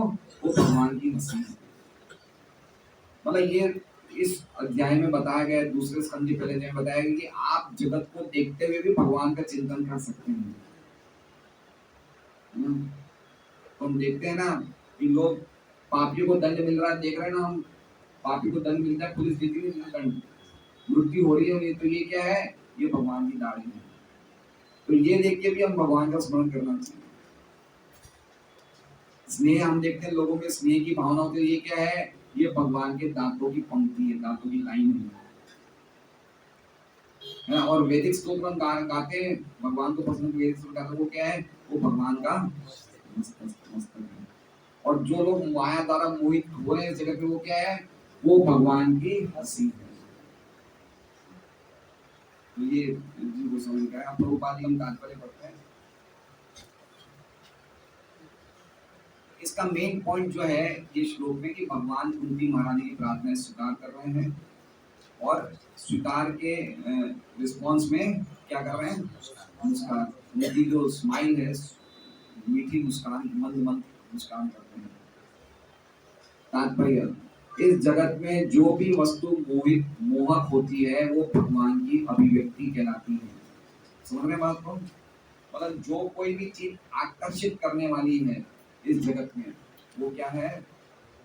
भगवान की हंसी है। मतलब ये इस अध्याय में बताया गया, दूसरे स्कंद के पहले में बताया गया कि आप जगत को देखते हुए भी भगवान का चिंतन कर सकते हैं। है ना? तो हम देखते हैं ना कि लोग, पापियों को दंड मिल रहा है, देख रहे हैं ना हम, पापी को दंड मिलता है, पुलिस देती है दंड, मृत्यु हो रही है उन्हें, तो ये क्या है? ये भगवान की दाढ़ी है। तो ये देख के भी हम भगवान का स्मरण करना चाहिए। स्नेह हम देखते हैं लोगों में, स्नेह की भावना होती है, ये क्या है? ये भगवान के दांतों की पंक्ति है, दांतों की लाइन है ना? और वैदिक स्तोत्र हम गाते हैं, भगवान को पसंद वैदिक स्तोत्र गाते हैं, वो क्या है? वो भगवान का मस्तक है। और जो लोग माया द्वारा मोहित हो रहे हैं इस जगत में, वो क्या है? वो भगवान की हंसी है। तो ये जिनको समझ गया, अब प्रभुपाद हम तात्पर्य पढ़ते हैं। इसका मेन पॉइंट जो है ये श्लोक में, कि भगवान कुंती महारानी की प्रार्थना स्वीकार कर रहे हैं, और स्वीकार के रिस्पॉन्स में क्या कर रहे हैं? मुस्कान, उनकी जो स्माइल है, मीठी मुस्कान, मंद मंद मुस्कान करते हैं। तात्पर्य, इस जगत में जो भी वस्तु मोहित मोहक होती है, वो भगवान की अभिव्यक्ति कहलाती है। समझ रहे बात को? मतलब जो कोई भी चीज आकर्षित करने वाली है इस जगत में, वो क्या है?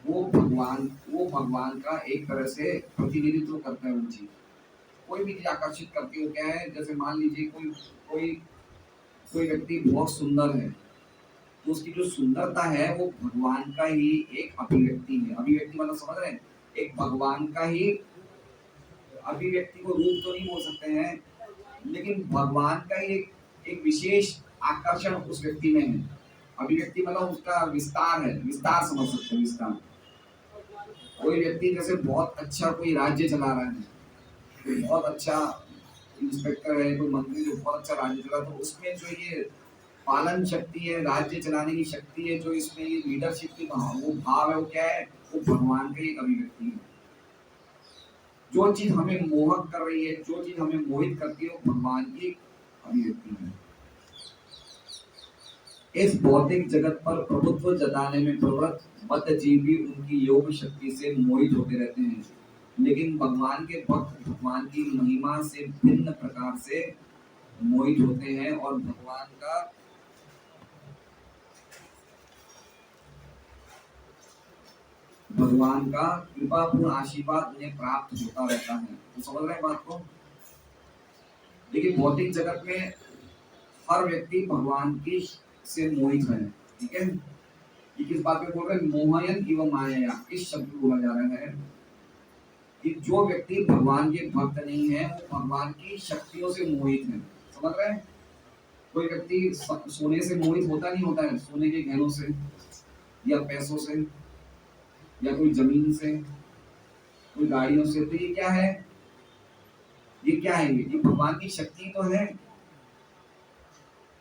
वो भगवान का एक तरह से प्रतिनिधित्व करता है वो चीज। कोई भी चीज आकर्षित करती है, वो क्या है? जैसे मान लीजिए कोई कोई कोई व्यक्ति बहुत सुंदर है, तो उसकी जो सुंदरता है वो भगवान का ही एक अभिव्यक्ति है। अभिव्यक्ति मतलब समझ रहे हैं? एक भगवान का ही, अभिव्यक्ति को रूप तो नहीं बोल सकते हैं, लेकिन भगवान का ही एक विशेष आकर्षण उस व्यक्ति में है। अभिव्यक्ति मतलब उसका विस्तार है, विस्तार समझ सकते हैं, विस्तार। कोई व्यक्ति जैसे बहुत अच्छा कोई राज्य चला रहा है, कोई बहुत अच्छा इंस्पेक्टर है, कोई मंत्री जो बहुत अच्छा राज्य चला, तो उसमें जो ये पालन शक्ति है, राज्य चलाने की शक्ति है, जो इसमें ये लीडरशिप की वो भाव है, वो क्या है? वो भगवान का एक अभिव्यक्ति है। जो चीज हमें मोहक कर रही है, जो चीज हमें मोहित करती है, वो भगवान की अभिव्यक्ति है। इस भौतिक जगत पर प्रभुत्व जताने में प्रवृत्त मत जीव भी उनकी योग शक्ति से मोहित होते रहते हैं, लेकिन भगवान के भक्त भगवान की महिमा से भिन्न प्रकार से मोहित होते हैं, और भगवान का कृपापूर्ण आशीर्वाद उन्हें प्राप्त होता रहता है। तो समझ रहे हैं बात को? देखिए, भौतिक जगत में हर व्यक्ति भगवान की से मोहित है, ठीक है? ये किस बात पे बोल रहे हैं? मोहयन एवं माया, इस शब्द को बोला जा रहा है कि जो व्यक्ति भगवान के भक्त नहीं है, वो भगवान की शक्तियों से मोहित है। समझ रहे हैं? कोई व्यक्ति सोने से मोहित होता नहीं होता है, सोने के गहनों से, या पैसों से, या कोई जमीन से, कोई गाड़ियों से, तो ये क्या है? ये क्या है? ये भगवान की शक्ति तो है।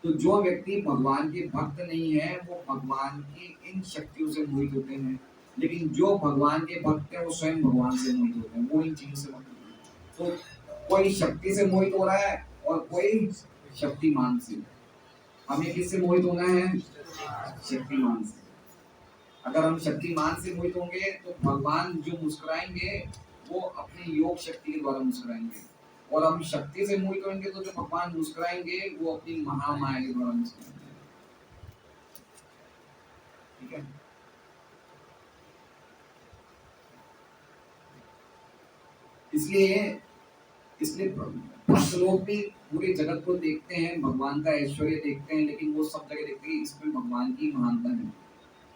तो जो व्यक्ति भगवान के भक्त नहीं है, वो भगवान की इन शक्तियों से मोहित होते हैं, लेकिन जो भगवान के भक्त है, वो स्वयं भगवान से मोहित होते हैं, वो इन चीजों से मोहित होते हैं। तो कोई शक्ति से मोहित हो रहा है, और कोई शक्तिमान से। हमें किससे मोहित होना है? शक्तिमान से। अगर हम शक्तिमान से मोहित होंगे, तो भगवान जो मुस्कुराएंगे, वो अपनी योग शक्ति के द्वारा मुस्कुराएंगे, और हम शक्ति से मोहित होंगे, तो जो भगवान मुस्कुराएंगे, वो अपनी महामाया के द्वारा मुस्कुराएंगे। ठीक है? इसलिए इसलिए भक्त लोग भी पूरे जगत को देखते हैं, भगवान का ऐश्वर्य देखते हैं, लेकिन वो सब जगह देखते हैं इसमें भगवान की महानता है,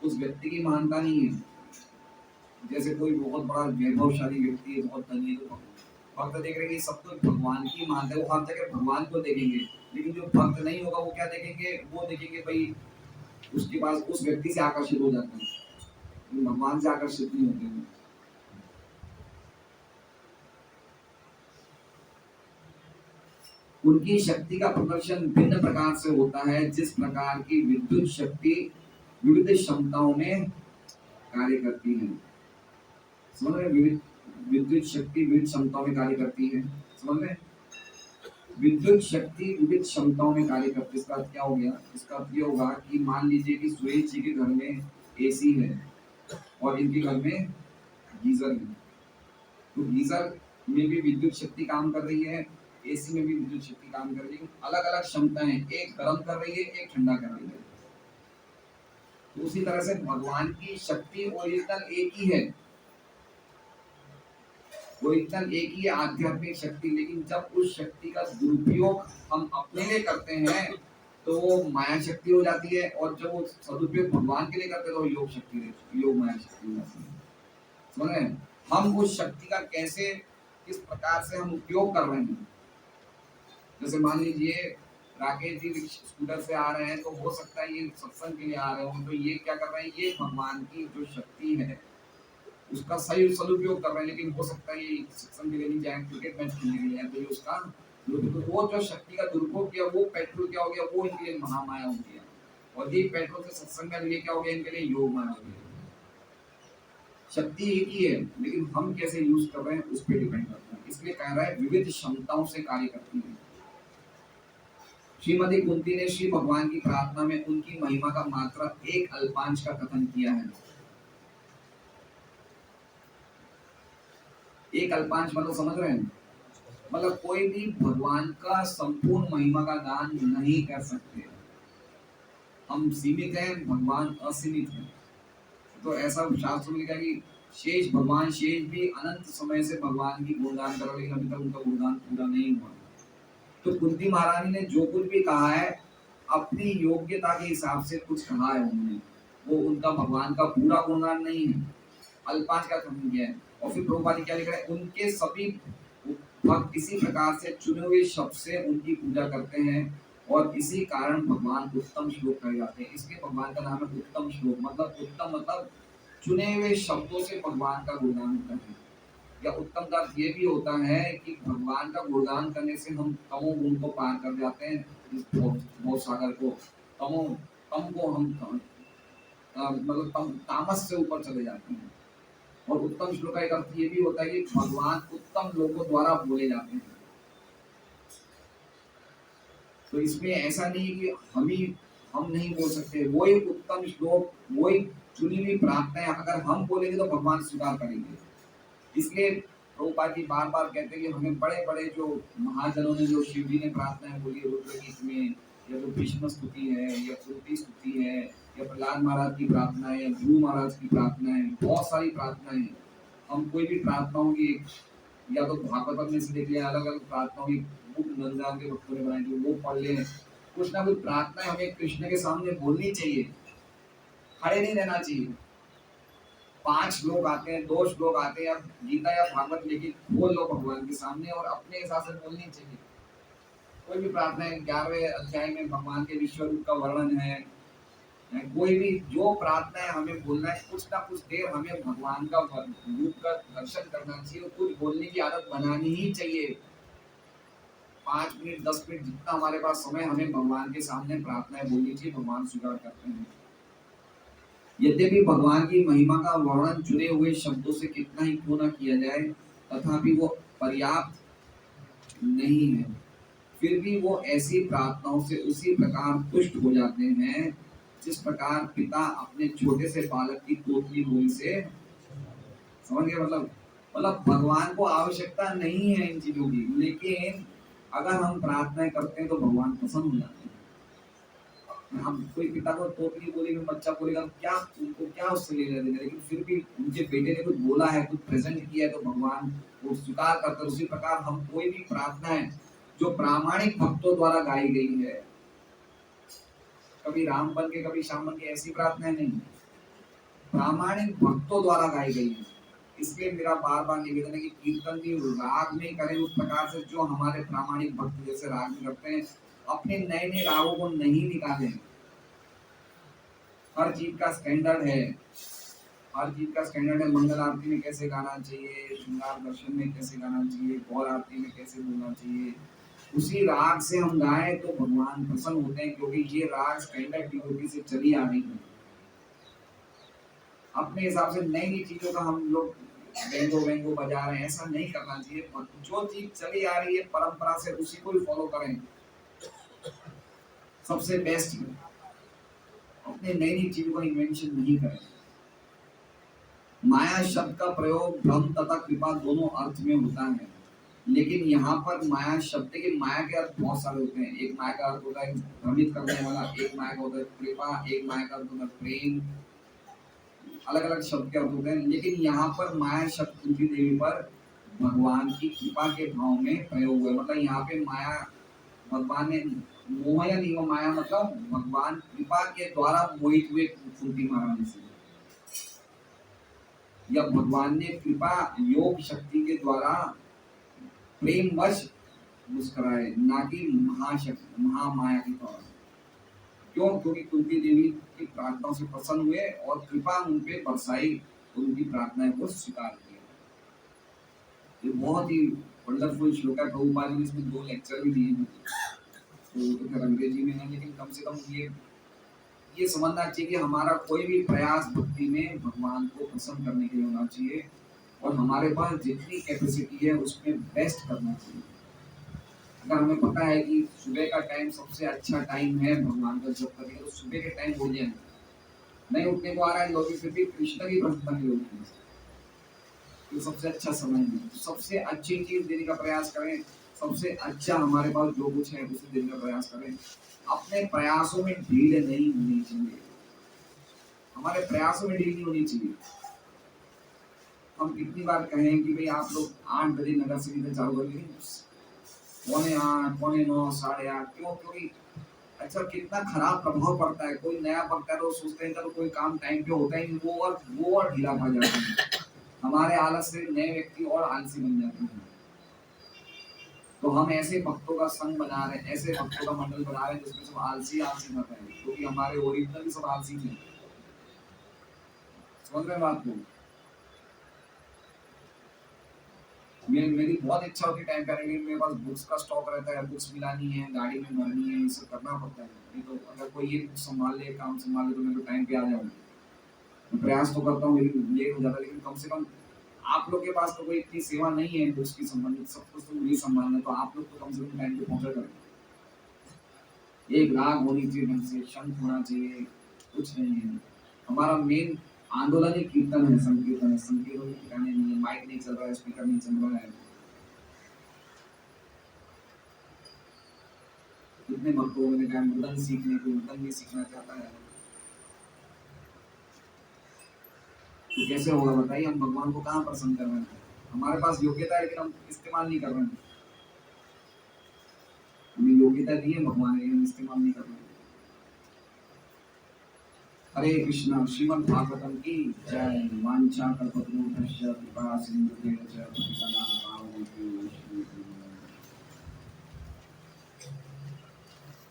उस व्यक्ति की महानता नहीं है। जैसे कोई बहुत बड़ा वैभवशाली व्यक्ति है, बहुत धनी है, तो भक्त देख रहे हैं सब तो भगवान की मानते हैं, वो हर जगह भगवान को देखेंगे। लेकिन जो भक्त नहीं होगा, वो क्या देखेंगे? वो देखेंगे भाई उसके पास, उस व्यक्ति से आकर्षित हो जाते हैं, भगवान से आकर्षित नहीं होते हैं। उनकी शक्ति का प्रदर्शन भिन्न प्रकार से होता है, जिस प्रकार की विद्युत शक्ति विविध क्षमताओं में कार्य करती है। समझ रहे? विद्युत शक्ति विविध क्षमताओं में कार्य करती है। समझ रहे? विद्युत शक्ति विविध क्षमताओं में कार्य करती है। इसका अर्थ क्या हो गया? इसका अर्थ ये होगा कि मान लीजिए कि सुरेश जी के घर में एसी है, और इनके घर में गीजर है। तो गीजर में भी विद्युत शक्ति काम कर रही है, एसी में भी विद्युत शक्ति काम कर रही है। अलग अलग क्षमताएं, एक गर्म कर रही है, एक ठंडा कर रही है। तो उसी तरह से भगवान की शक्ति ओरिजिनल एक ही है, ओरिजिनल एक ही है आध्यात्मिक शक्ति, लेकिन जब उस शक्ति का दुरुपयोग हम अपने लिए करते हैं तो वो माया शक्ति हो जाती है, और जब वो सदुपयोग भगवान के लिए करते हैं तो वो योग शक्ति, योग माया शक्ति हो जाती है। समझ रहे हैं? हम उस शक्ति का कैसे, किस प्रकार से हम उपयोग कर रहे हैं। जैसे मान लीजिए राकेश जी स्कूटर से आ रहे हैं, तो हो सकता है ये सत्संग के लिए आ रहे हो, तो ये क्या कर रहे हैं, ये भगवान की जो शक्ति है उसका सही सदुपयोग कर रहे हैं, लेकिन हो सकता है ये सत्संग के लिए नहीं जाए, क्रिकेट मैच खेलने के लिए, तो ये उसका वो जो शक्ति का दुरुपयोग किया, वो पेट्रोल क्या हो गया, वो इनके लिए महामाया हो गया, और ये पेट्रोल से सत्संग के लिए क्या हो गया, इनके लिए योग माया हो गया। शक्ति एक ही है, लेकिन हम कैसे यूज कर रहे हैं उस पर डिपेंड करता है। इसलिए कह रहा है विविध क्षमताओं से कार्य करती है। श्रीमती कुंती ने श्री भगवान की प्रार्थना में उनकी महिमा का मात्र एक अल्पांश का कथन किया है। एक अल्पांश मतलब समझ रहे हैं, मतलब कोई भी भगवान का संपूर्ण महिमा का गान नहीं कर सकते। हम सीमित हैं, भगवान असीमित है। तो ऐसा शास्त्र में लिखा है कि शेष भगवान शेष भी अनंत समय से भगवान की गुणगान कर रहे, लेकिन अभी तक उनका गुणगान पूरा नहीं हुआ। तो कुंती महारानी ने जो कुछ भी कहा है अपनी योग्यता के हिसाब से कुछ कहा है उन्होंने, वो उनका भगवान का पूरा गुणगान नहीं है, अल्पांश का कम किया है। और फिर प्रभुपाद ने क्या लिखा है, उनके सभी भक्त इसी प्रकार से चुने हुए शब्द से उनकी पूजा करते हैं, और इसी कारण भगवान उत्तम श्लोक कहे जाते हैं। इसलिए भगवान का नाम है उत्तम श्लोक, मतलब उत्तम मतलब चुने हुए शब्दों से भगवान का गुणगान होता है। या उत्तम का अर्थ ये भी होता है कि भगवान का गुणगान करने से हम तमोगुण को पार कर जाते हैं, इस भव सागर को, तमो तम को हम मतलब तामस से ऊपर चले जाते हैं। और उत्तम श्लोक का एक अर्थ ये भी होता है कि भगवान उत्तम लोगों द्वारा बोले जाते हैं। तो इसमें ऐसा नहीं है कि हम नहीं बोल सकते, वो एक उत्तम श्लोक, वो एक चुनी हुई प्रार्थना है, अगर हम बोलेंगे तो भगवान स्वीकार करेंगे। इसलिए प्रभुपाद जी बार बार कहते हैं कि हमें बड़े बड़े जो महाजनों ने जो शिव जी ने प्रार्थनाएं बोली रुद्र गीत में, या जो भीष्म स्तुति है, या कुंती स्तुति है, या प्रहलाद महाराज की प्रार्थना है, या ध्रुव महाराज की प्रार्थना है, बहुत सारी प्रार्थनाएं हैं। हम कोई भी प्रार्थनाओं की, या तो भागवत में से देख लिया, अलग अलग प्रार्थनाओं की बुक नंदराम के भक्तों ने बनाई थी, वो पढ़ लें। कुछ ना कुछ प्रार्थना हमें कृष्ण के सामने बोलनी चाहिए, खड़े नहीं रहना चाहिए। 5 श्लोक आते हैं, 2 श्लोक आते हैं, गीता या भागवत लेके खोल लो भगवान के सामने और अपने हिसाब से बोलनी चाहिए। कोई भी प्रार्थना है, 11वें अध्याय में भगवान के विश्व रूप का वर्णन है, कोई भी जो प्रार्थना है हमें बोलना है, कुछ ना कुछ देर हमें भगवान का रूप का दर्शन करना चाहिए, कुछ बोलने की आदत बनानी ही चाहिए। 5 मिनट 10 मिनट जितना हमारे पास समय, हमें भगवान के सामने प्रार्थनाएं बोलनी चाहिए, भगवान स्वीकार करते हैं। यद्यपि भगवान की महिमा का वर्णन चुने हुए शब्दों से कितना ही क्यों न किया जाए, तथापि वो पर्याप्त नहीं है। फिर भी वो ऐसी प्रार्थनाओं से उसी प्रकार तुष्ट हो जाते हैं जिस प्रकार पिता अपने छोटे से बालक की तोतली बोली से, समझ गए मतलब भगवान को आवश्यकता नहीं है इन चीजों की, लेकिन अगर हम प्रार्थनाएं करते हैं तो भगवान पसंद हो जाते हैं। हम कोई पिता को तोतली बोली में बच्चा बोलेगा, क्या उनको क्या उससे लेना देना, लेकिन फिर भी उनके बेटे ने कुछ बोला है, कुछ प्रेजेंट किया है, तो भगवान वो स्वीकार करते हैं। उसी प्रकार हम कोई भी प्रार्थना है जो प्रामाणिक भक्तों द्वारा गाई गई है, कभी राम बन के कभी श्याम बन के, ऐसी प्रार्थनाएं नहीं, प्रामाणिक भक्तों द्वारा गाई गई है। इसलिए मेरा बार बार निवेदन है कि कीर्तन भी राग में करें उस प्रकार से जो हमारे प्रामाणिक भक्त जैसे राग में करते हैं, अपने नए नए रागों को नहीं निकालें। हर चीज का स्टैंडर्ड है, हर चीज का स्टैंडर्ड है। मंगल आरती में कैसे गाना चाहिए, श्रृंगार दर्शन में कैसे गाना चाहिए, गौर आरती में कैसे बोलना चाहिए, उसी राग से हम गाएं तो भगवान प्रसन्न होते हैं, क्योंकि ये राग स्टैंडर्ड डिवोटी से चली आ रही है। अपने हिसाब से नई नई चीजों का हम लोग बेंगो बजा रहे हैं, ऐसा नहीं करना चाहिए। जो चीज चली आ रही है परंपरा से, उसी को ही फॉलो करें, सबसे बेस्ट है। अपने नई नई चीजों का इन्वेंशन नहीं करें। माया शब्द का प्रयोग भ्रम तथा कृपा दोनों अर्थ में होता है। लेकिन यहाँ पर माया शब्द के माया के अर्थ बहुत सारे होते हैं। एक माया का अर्थ होता है भ्रमित करने वाला, एक माया का होता है कृपा, एक माया का अर्थ होता है प्रेम। अलग अलग शब्द के अर्थ होते हैं, लेकिन यहाँ पर माया शब्द कुंती देवी पर भगवान की कृपा के भाव में प्रयोग हुआ है। मतलब यहाँ पे माया भगवान ने मोह या नहीं, वो माया मतलब भगवान कृपा के द्वारा मोहित हुए कुंती महारानी से, या भगवान ने कृपा योग शक्ति के द्वारा प्रेमवश मुस्कुराए, ना कि महाशक्ति महामाया के द्वारा। क्यों? क्योंकि कुंती देवी की प्रार्थनाओं से प्रसन्न हुए और कृपा उन पे बरसाई, उनकी प्रार्थनाएं को स्वीकार किया। ये बहुत ही वंडरफुल श्लोक है। प्रभुपाद ने इसमें 2 लेक्चर भी दिए हैं, तो खैर अंग्रेजी में है, लेकिन कम से कम ये समझना चाहिए कि हमारा कोई भी प्रयास भक्ति में भगवान को प्रसन्न करने के लिए होना चाहिए, और हमारे पास जितनी कैपेसिटी है उसमें बेस्ट करना चाहिए। अगर हमें पता है कि सुबह का टाइम सबसे अच्छा टाइम है भगवान का जप करने का, तो सुबह के टाइम उठ जाए। नहीं उठने को आ रहा है लोग, फिर भी कृष्ण की प्रसन्नता के लिए तो सबसे अच्छा समय है। सबसे अच्छी चीज देने का प्रयास करें, सबसे अच्छा हमारे पास जो कुछ है उसे देने का प्रयास करें। अपने प्रयासों में ढील नहीं होनी चाहिए, हमारे प्रयासों में ढील नहीं होनी चाहिए। हम कितनी बार कहें कि भाई आप लोग 8 बजे नगर संगीत चालू कर, लेकिन 7:45, 9:45, 8:30 क्यों? क्योंकि अच्छा कितना खराब प्रभाव पड़ता है। कोई नया पढ़ता है तो सोचते हैं चलो कोई काम टाइम पे होता ही नहीं, वो और ढीला पड़ जाता है। हमारे आलस से नए व्यक्ति और आलसी बन जाते हैं। तो हम ऐसे भक्तों का संग बना रहे हैं, ऐसे भक्तों का मंडल बना रहे हैं जिसमें सब आलसी आलसी मत है, क्योंकि हमारे ओरिजिनल सब आलसी हैं। समझ रहे हैं बात को? मेरी बहुत इच्छा होती है टाइम पे, लेकिन मेरे पास बुक्स का स्टॉक रहता है, बुक्स मिलानी है, गाड़ी में भरनी है, ये सब करना पड़ता है। नहीं तो अगर कोई ये संभाल ले, काम संभाल ले, तो मैं तो टाइम पे आ जाऊंगा। मैं प्रयास तो करता हूँ लेकिन लेट हो जाता है। लेकिन कम से कम आप लोग के पास तो कोई इतनी सेवा नहीं है बुक्स की संबंधित, सब कुछ तो मुझे संभालना है, तो आप लोग तो कम से कम टाइम पे पहुंचा करें। एक राग होनी चाहिए ढंग से, शंख होना चाहिए, कुछ नहीं है। हमारा मेन आंदोलन ही कीर्तन है, संकीर्तन है। संकीर्तन के गाने नहीं है, माइक नहीं चल रहा है, स्पीकर नहीं चल रहा है। कितने भक्तों ने कहा मृदंग सीखने को, मृदंग भी सीखना चाहता है, तो कैसे होगा बताइए? हम भगवान को कहाँ प्रसन्न कर रहे हैं? हमारे पास योग्यता है लेकिन हम इस्तेमाल नहीं कर रहे हैं। हमें योग्यता दी है भगवान ने, हम इस्तेमाल नहीं कर रहे हैं। हरे कृष्णा। श्रीमद् भागवतम की जय। वांछा कल्पतरुभ्यश्च कृपा सिंधुभ्यश्च पतितानां पावनेभ्यो वैष्णवेभ्यो